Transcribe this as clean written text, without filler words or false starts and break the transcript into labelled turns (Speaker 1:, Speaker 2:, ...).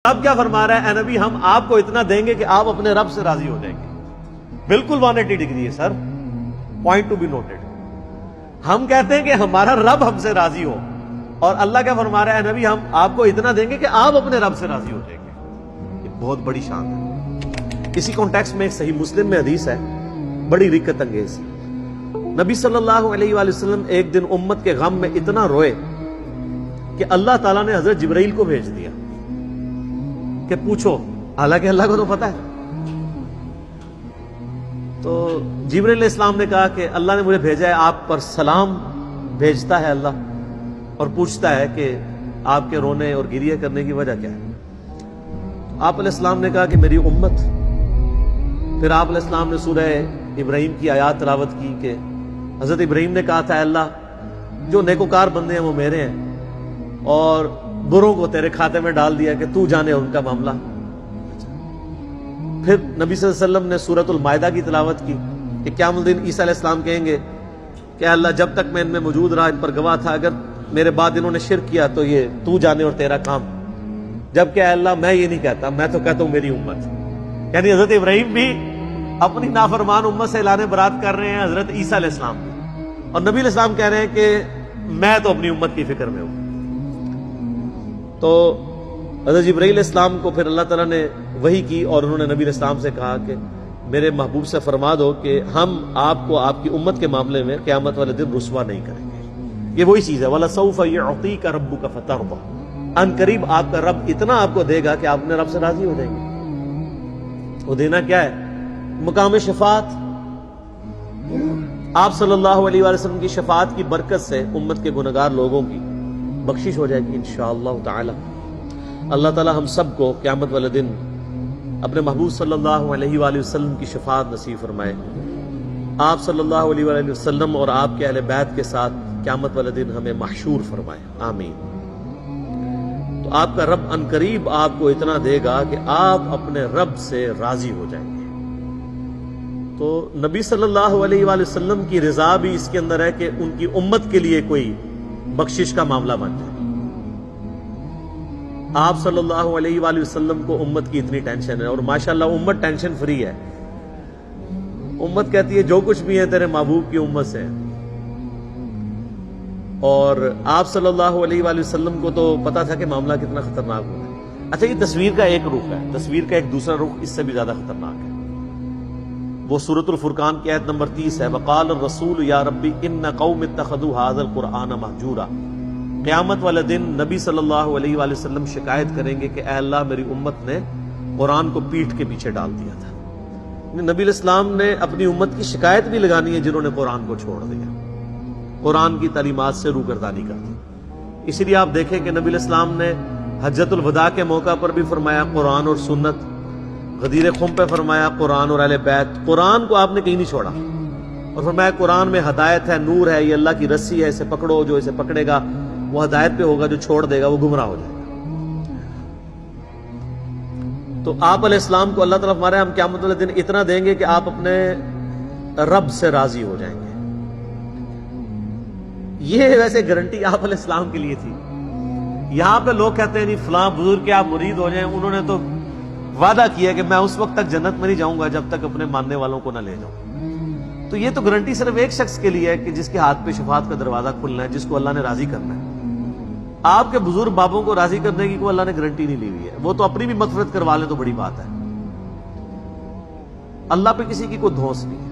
Speaker 1: اب کیا فرما رہا ہے؟ اے نبی ہم آپ کو اتنا دیں گے کہ آپ اپنے رب سے راضی ہو جائیں گے. بالکل 180 ڈگری ہے سر, پوائنٹ ٹو بی نوٹڈ. ہم کہتے ہیں کہ ہمارا رب ہم سے راضی ہو, اور اللہ کیا فرما رہا ہے؟ اے نبی ہم آپ کو اتنا دیں گے کہ آپ اپنے رب سے راضی ہو جائیں گے. یہ بہت بڑی شان ہے. اسی کانٹیکسٹ میں ایک صحیح مسلم میں حدیث ہے, بڑی رکت انگیز. نبی صلی اللہ علیہ وآلہ وسلم ایک دن امت کے غم میں اتنا روئے کہ اللہ تعالیٰ نے حضرت جبرائیل کو بھیج دیا کہ پوچھو, حالانکہ اللہ کو تو پتا ہے. تو جبرائیل علیہ السلام نے کہا کہ اللہ نے مجھے بھیجا ہے, آپ پر سلام بھیجتا ہے اللہ, اور پوچھتا ہے کہ آپ کے رونے اور گریہ کرنے کی وجہ کیا ہے. آپ علیہ السلام نے کہا کہ میری امت. پھر آپ علیہ السلام نے سورہ ابراہیم کی آیات تلاوت کی کہ حضرت ابراہیم نے کہا تھا, اے اللہ جو نیکوکار بندے ہیں وہ میرے ہیں, اور بروں کو تیرے کھاتے میں ڈال دیا کہ تو جانے ان کا معاملہ. پھر نبی صلی اللہ علیہ وسلم نے سورۃ المائدہ کی تلاوت کی کہ قیامت الدین عیسیٰ علیہ السلام کہیں گے کہ اللہ جب تک میں ان میں موجود رہا ان پر گواہ تھا, اگر میرے بعد انہوں نے شرک کیا تو یہ تو جانے اور تیرا کام. جبکہ اے اللہ میں یہ نہیں کہتا, میں تو کہتا ہوں میری امت. یعنی حضرت ابراہیم بھی اپنی نافرمان امت سے اعلان برات کر رہے ہیں, حضرت عیسیٰ علیہ السلام, اور نبی علیہ السلام کہہ رہے ہیں کہ میں تو اپنی امت کی فکر میں ہوں. تو حضرت جبرائیل علیہ السلام کو پھر اللہ تعالیٰ نے وحی کی, اور انہوں نے نبی علیہ السلام سے کہا کہ میرے محبوب سے فرما دو کہ ہم آپ کو آپ کی امت کے معاملے میں قیامت والے دن رسوا نہیں کریں گے. یہ وہی چیز ہے, وَلَسَوْفَ يُعْطِيكَ رَبُّكَ فَتَرْضَىٰ, ان قریب آپ کا رب اتنا آپ کو دے گا کہ آپ اپنے رب سے راضی ہو جائیں گے. وہ دینا کیا ہے؟ مقام شفاعت. آپ صلی اللہ علیہ وآلہ وسلم کی شفاعت کی برکت سے امت کے گنہگار لوگوں کی بخشش ہو جائے گی انشاءاللہ تعالی. اللہ تعالی ہم سب کو قیامت والے دن اپنے محبوب صلی اللہ علیہ وآلہ وسلم کی شفاعت نصیب فرمائے. آپ صلی اللہ علیہ وآلہ وسلم اور آپ کے اہل بیت کے ساتھ قیامت والے دن ہمیں محشور فرمائے, آمین. تو آپ کا رب ان قریب آپ کو اتنا دے گا کہ آپ اپنے رب سے راضی ہو جائیں گے. تو نبی صلی اللہ علیہ وآلہ وسلم کی رضا بھی اس کے اندر ہے کہ ان کی امت کے لیے کوئی بخشش کا معاملہ بن جائے. آپ صلی اللہ علیہ وآلہ وسلم کو امت کی اتنی ٹینشن ہے, اور ماشاءاللہ امت ٹینشن فری ہے. امت کہتی ہے جو کچھ بھی ہے تیرے محبوب کی امت سے. اور آپ صلی اللہ علیہ وآلہ وسلم کو تو پتا تھا کہ معاملہ کتنا خطرناک ہوگا. اچھا, یہ تصویر کا ایک رخ ہے, تصویر کا ایک دوسرا رخ اس سے بھی زیادہ خطرناک ہے. وہ سورۃ الفرقان کی آیت نمبر 30 ہے, وقال الرسول یا ربی ان قوم اتخذوا هذا القرآن مہجورا. قیامت والے دن نبی صلی اللہ علیہ وآلہ وسلم شکایت کریں گے کہ اے اللہ میری امت نے قرآن کو پیٹھ کے پیچھے ڈال دیا تھا. نبی علیہ السلام نے اپنی امت کی شکایت بھی لگانی ہے جنہوں نے قرآن کو چھوڑ دیا, قرآن کی تعلیمات سے روگردانی کر دی. اسی لیے آپ دیکھیں کہ نبی علیہ السلام نے حجۃ الوداع کے موقع پر بھی فرمایا قرآن اور سنت, غدیر خم پہ فرمایا قرآن اور اہل بیت. قرآن کو آپ نے کہیں نہیں چھوڑا, اور فرمایا قرآن میں ہدایت ہے, نور ہے, یہ اللہ کی رسی ہے, اسے پکڑو, جو اسے پکڑے گا وہ ہدایت پہ ہوگا, جو چھوڑ دے گا وہ گمراہ ہو جائے گا. تو آپ علیہ السلام کو اللہ تعالیٰ فرما رہے ہیں ہم قیامت والے دن اتنا دیں گے کہ آپ اپنے رب سے راضی ہو جائیں گے. یہ ویسے گارنٹی آپ علیہ السلام کے لیے تھی. یہاں پہ لوگ کہتے ہیں نہیں فلاں بزرگ کے آپ مرید ہو جائیں, انہوں نے تو وعدہ کیا کہ میں اس وقت تک جنت میں نہیں جاؤں گا جب تک اپنے ماننے والوں کو نہ لے جاؤں. تو یہ تو گارنٹی صرف ایک شخص کے لیے ہے کہ جس کے ہاتھ پہ شفاعت کا دروازہ کھلنا ہے, جس کو اللہ نے راضی کرنا ہے. آپ کے بزرگ بابوں کو راضی کرنے کی کوئی اللہ نے گارنٹی نہیں لی ہوئی ہے. وہ تو اپنی بھی مغفرت کروا لیں تو بڑی بات ہے. اللہ پہ کسی کی کوئی دھونس نہیں ہے.